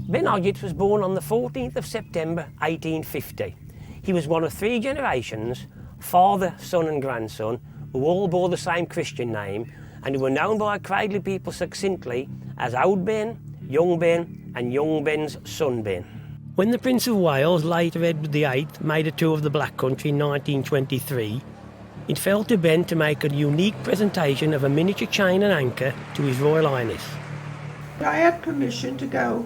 Ben Hodgetts was born on the 14th of September 1850. He was one of 3 generations, father, son and grandson, who all bore the same Christian name and who were known by Cradley people succinctly as Old Ben, Young Ben and Young Ben's son Ben. When the Prince of Wales, later Edward VIII, made a tour of the Black Country in 1923, it fell to Ben to make a unique presentation of a miniature chain and anchor to His Royal Highness. I had permission to go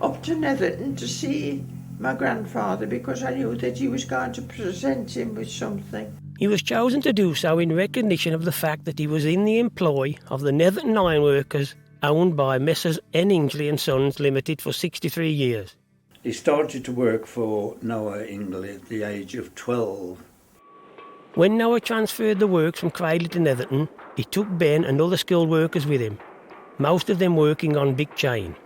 up to Netherton to see my grandfather because I knew that he was going to present him with something. He was chosen to do so in recognition of the fact that he was in the employ of the Netherton Ironworkers, owned by Messrs N. Ingsley and Sons Limited for 63 years. He started to work for Noah Ingley at the age of 12. When Noah transferred the works from Cradley to Netherton, he took Ben and other skilled workers with him, most of them working on big chain.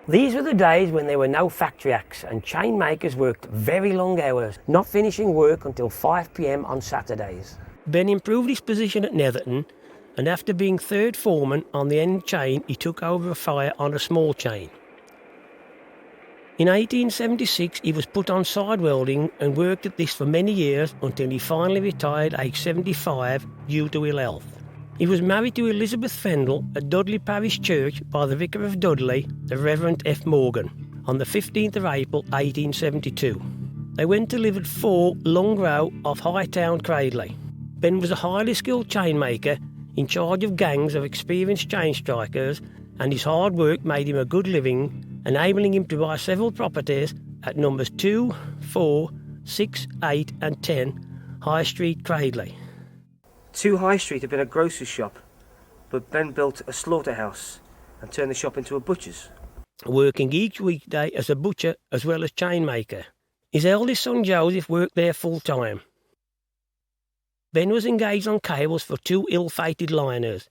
These were the days when there were no factory acts and chain makers worked very long hours, not finishing work until 5 p.m. on Saturdays. Ben improved his position at Netherton, and after being third foreman on the end chain, he took over a fire on a small chain. In 1876, he was put on side welding and worked at this for many years until he finally retired aged 75 due to ill health. He was married to Elizabeth Fendel at Dudley Parish Church by the Vicar of Dudley, the Reverend F. Morgan, on the 15th of April 1872. They went to live at 4 Long Row off Hightown, Cradley. Ben was a highly skilled chainmaker in charge of gangs of experienced chain strikers, and his hard work made him a good living, enabling him to buy several properties at numbers 2, 4, 6, 8 and 10 High Street, Cradley. 2 High Street had been a grocery shop, but Ben built a slaughterhouse and turned the shop into a butcher's. Working each weekday as a butcher as well as chainmaker. His eldest son Joseph worked there full time. Ben was engaged on cables for 2 ill-fated liners,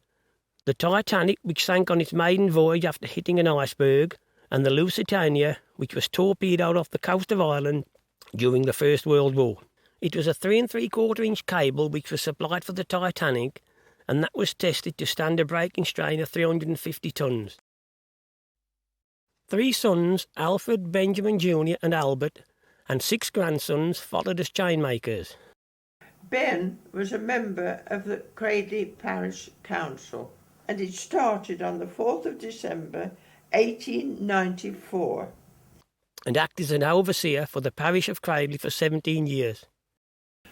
the Titanic, which sank on its maiden voyage after hitting an iceberg, and the Lusitania, which was torpedoed off the coast of Ireland during the First World War. It was a 3 3/4 inch cable which was supplied for the Titanic, and that was tested to stand a breaking strain of 350 tons. 3 sons, Alfred, Benjamin Jr. and Albert, and 6 grandsons followed as chainmakers. Ben was a member of the Cradley Parish Council, and it started on the 4th of December 1894. And acted as an overseer for the parish of Cradley for 17 years.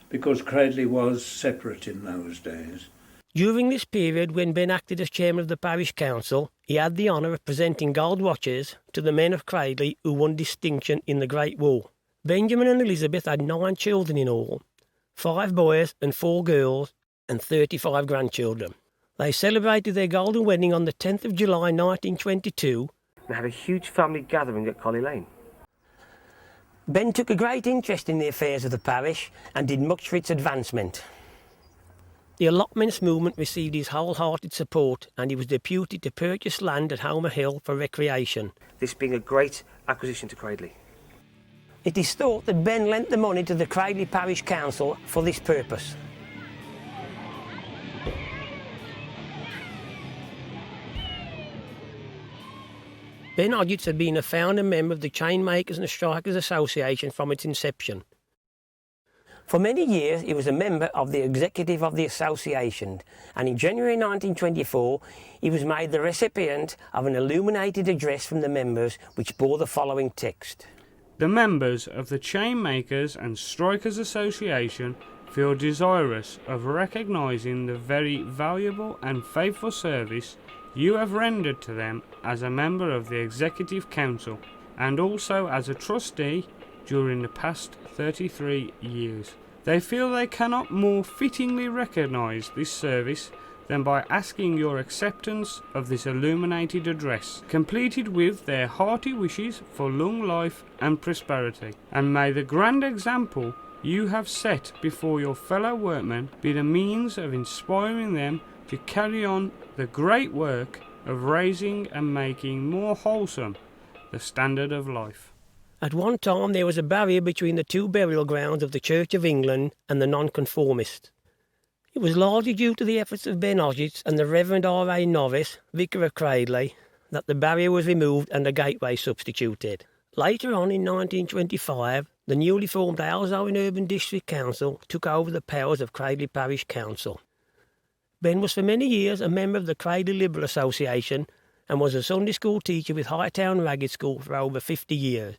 Because Cradley was separate in those days. During this period, when Ben acted as chairman of the parish council, he had the honour of presenting gold watches to the men of Cradley who won distinction in the Great War. Benjamin and Elizabeth had 9 children in all, 5 boys and 4 girls, and 35 grandchildren. They celebrated their golden wedding on the 10th of July 1922. They had a huge family gathering at Collie Lane. Ben took a great interest in the affairs of the parish and did much for its advancement. The allotments movement received his wholehearted support, and he was deputed to purchase land at Homer Hill for recreation. This being a great acquisition to Cradley. It is thought that Ben lent the money to the Cradley Parish Council for this purpose. Ben Hodgetts had been a founder member of the Chainmakers and Strikers Association from its inception. For many years, he was a member of the executive of the association, and in January 1924, he was made the recipient of an illuminated address from the members which bore the following text. The members of the Chainmakers and Strikers Association feel desirous of recognising the very valuable and faithful service you have rendered to them as a member of the Executive Council and also as a trustee during the past 33 years. They feel they cannot more fittingly recognise this service than by asking your acceptance of this illuminated address, completed with their hearty wishes for long life and prosperity. And may the grand example you have set before your fellow workmen be the means of inspiring them to carry on the great work of raising and making more wholesome the standard of life. At one time there was a barrier between the 2 burial grounds of the Church of England and the Nonconformists. It was largely due to the efforts of Ben Hodgetts and the Reverend R.A. Norris, Vicar of Cradley, that the barrier was removed and a gateway substituted. Later on in 1925, the newly formed Aylesbury Urban District Council took over the powers of Cradley Parish Council. Ben was for many years a member of the Cradley Liberal Association and was a Sunday school teacher with Hightown Ragged School for over 50 years.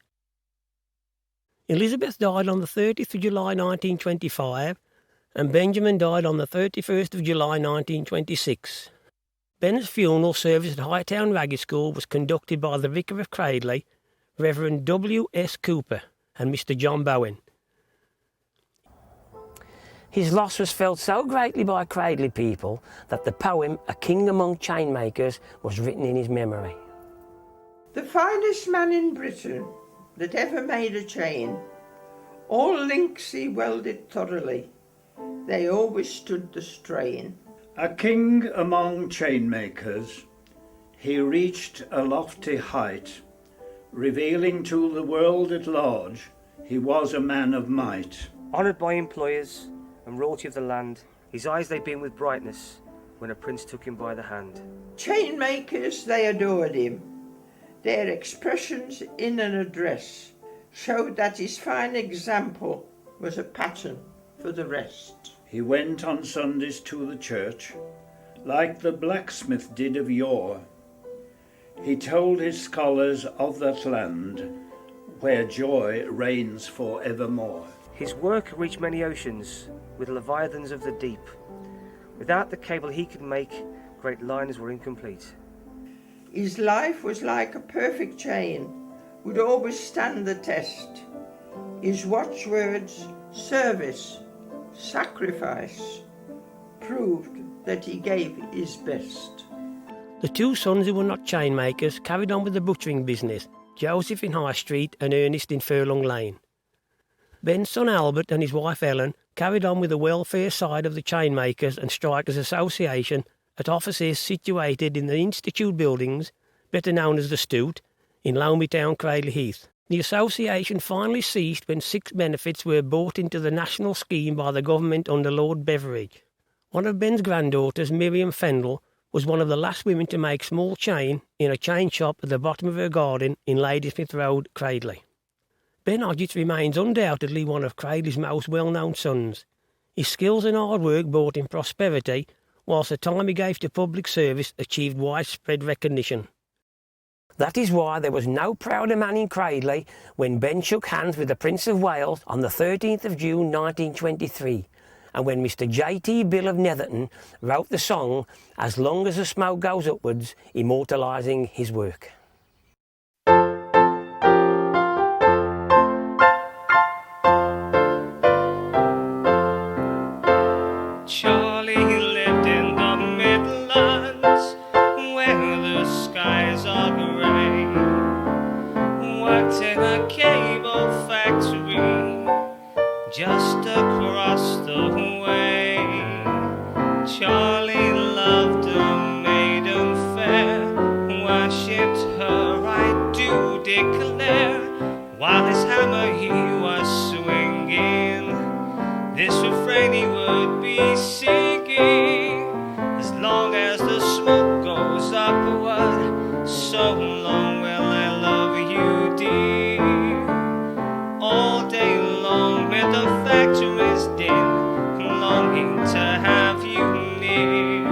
Elizabeth died on the 30th of July 1925 and Benjamin died on the 31st of July 1926. Ben's funeral service at Hightown Ragged School was conducted by the Vicar of Cradley, Reverend W. S. Cooper, and Mr. John Bowen. His loss was felt so greatly by Cradley people that the poem A King Among Chainmakers was written in his memory. The finest man in Britain that ever made a chain, all links he welded thoroughly, they always stood the strain. A king among chainmakers, he reached a lofty height, revealing to the world at large he was a man of might. Honoured by employers and royalty of the land, his eyes they beamed with brightness when a prince took him by the hand. Chainmakers, they adored him. Their expressions in an address showed that his fine example was a pattern for the rest. He went on Sundays to the church, like the blacksmith did of yore. He told his scholars of that land where joy reigns for evermore. His work reached many oceans with leviathans of the deep. Without the cable he could make, great lines were incomplete. His life was like a perfect chain, would always stand the test. His watchwords, service, sacrifice, proved that he gave his best. The two sons who were not chainmakers carried on with the butchering business, Joseph in High Street and Ernest in Furlong Lane. Ben's son Albert and his wife Ellen carried on with the welfare side of the Chainmakers and Strikers Association at offices situated in the Institute buildings, better known as the Stoot, in Lomby Town, Cradley Heath. The association finally ceased when 6 benefits were brought into the national scheme by the government under Lord Beveridge. One of Ben's granddaughters, Miriam Fendel, was one of the last women to make small chain in a chain shop at the bottom of her garden in Ladysmith Road, Cradley. Ben Hodgetts remains undoubtedly one of Cradley's most well-known sons. His skills and hard work brought him prosperity, whilst the time he gave to public service achieved widespread recognition. That is why there was no prouder man in Cradley when Ben shook hands with the Prince of Wales on the 13th of June 1923, and when Mr. J.T. Bill of Netherton wrote the song As Long as the Smoke Goes Upwards, immortalising his work. Charlie lived in the Midlands, where the skies are grey. Worked in a cable factory, just across the way. Charlie loved a maiden fair, worshipped her, I do declare. While his hammer he was swinging, this refrain he would be singing. As long as the smoke goes upward, so long will I love you, dear. All day long with the factories dim, longing to have you near.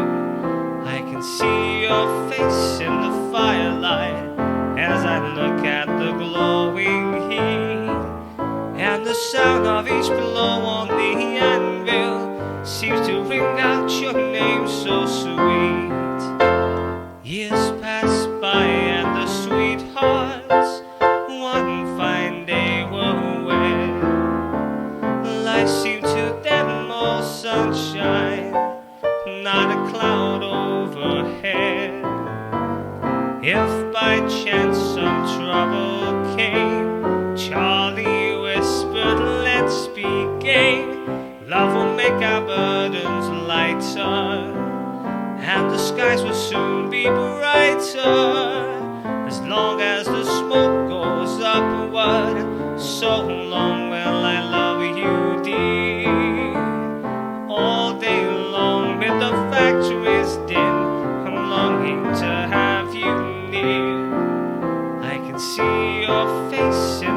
I can see your face in the firelight as I look at the glowing heat, and the sound of each blow on the anvil seems to ring out your name so sweet. Years pass by and the sweethearts one fine day were wed. Life seemed to them all sunshine, not a cloud overhead. If by chance some trouble came, Charlie whispered, let's be gay. Love will make our burdens lighter, and the skies will soon be brighter. As long as the smoke goes upward, so long will I love you, dear. All day long with the factories dim, I'm longing to have you near. can see your face in